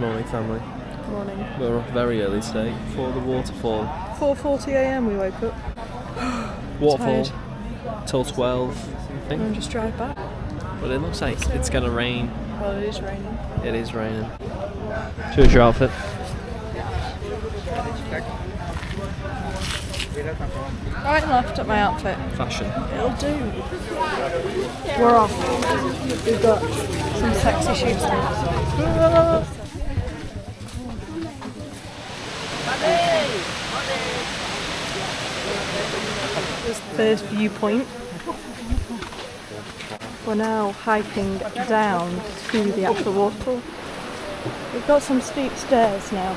morning, family. Morning. We're up very early today for the waterfall. 4:40 a.m. we woke up. Waterfall Tired. till 12, I think. And just drive back. But it looks like it's gonna rain. Well, it is raining. It is raining. Show us your outfit. Right and left at my outfit. Fashion. It'll do. We're off. We've got some sexy shoots on. This is the first viewpoint. We're now hiking down to the actual waterfall. We've got some steep stairs now.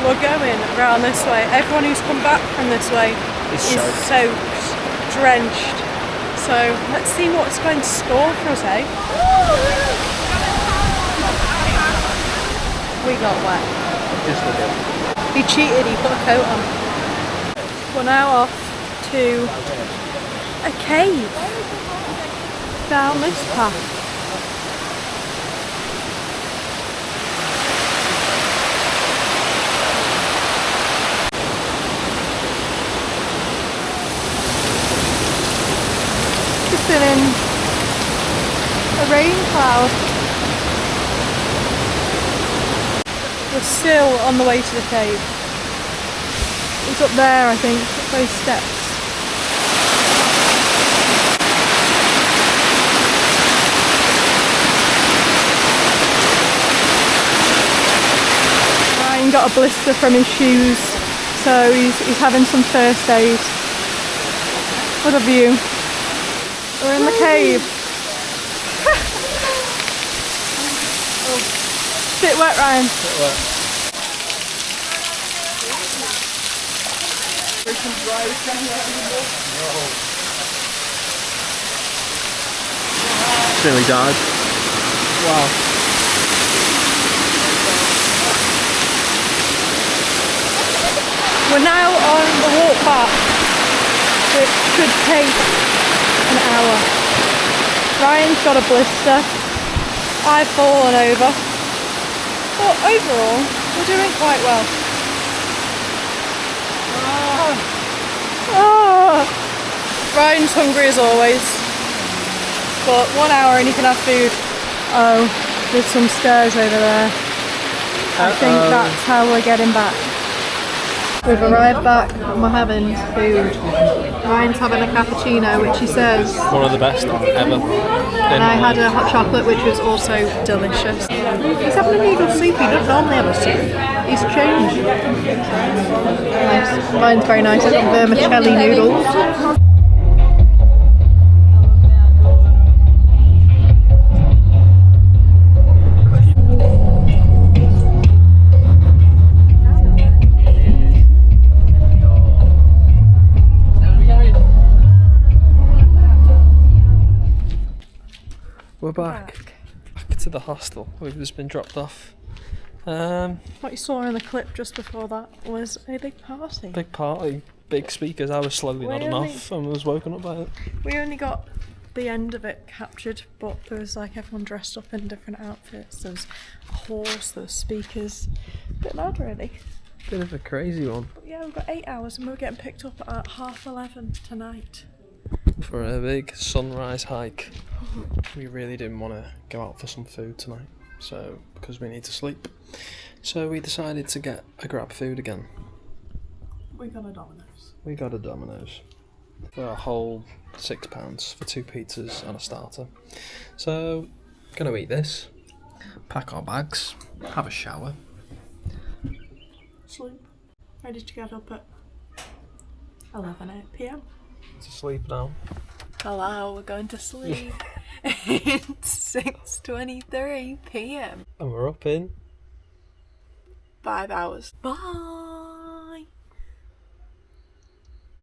We're going around this way. Everyone who's come back from this way is soaked, drenched. So let's see what's going to score for us, eh? We got wet. Just a bit. He cheated, he put a coat on. We're now off to a cave down this path. Just been in a rain cloud. We're still on the way to the cave. It's up there, I think, up those steps. Ryan got a blister from his shoes, so he's having some first aid. What a view. We're in the cave. Bit wet, Ryan. Bit wet. Nearly died. Wow. We're now on the walk back, which should take an hour. Ryan's got a blister. I've fallen over. But overall, we're doing quite well. Ryan's hungry as always. But 1 hour and he can have food. Oh, there's some stairs over there. I think that's how we're getting back. We've arrived back and we're having food. Ryan's having a cappuccino, which he says One of the best ever. and I had a hot chocolate, which was also delicious. He's having a noodle soup. He doesn't normally have a soup. He's changed. Nice. Mine's very nice. I've got vermicelli noodles. We're back to the hostel. We've just been dropped off. What you saw in the clip just before that was a big party. Big party, big speakers. I was slowly nodding off and was woken up by it. We only got the end of it captured, but there was like everyone dressed up in different outfits. There was a horse, there was speakers. Bit mad, really. Bit of a crazy one. But yeah, we've got 8 hours and we're getting picked up at 11:30 tonight. For a big sunrise hike. We really didn't want to go out for some food tonight, so because we need to sleep. So we decided to get a grab food again. We got a Domino's. We got a Domino's for a whole £6 for 2 pizzas and a starter. So, gonna eat this, pack our bags, have a shower. Sleep. Ready to get up at 11 p.m. To sleep now. Hello, we're going to sleep. It's 6:23 p.m. And we're up in 5 hours. Bye.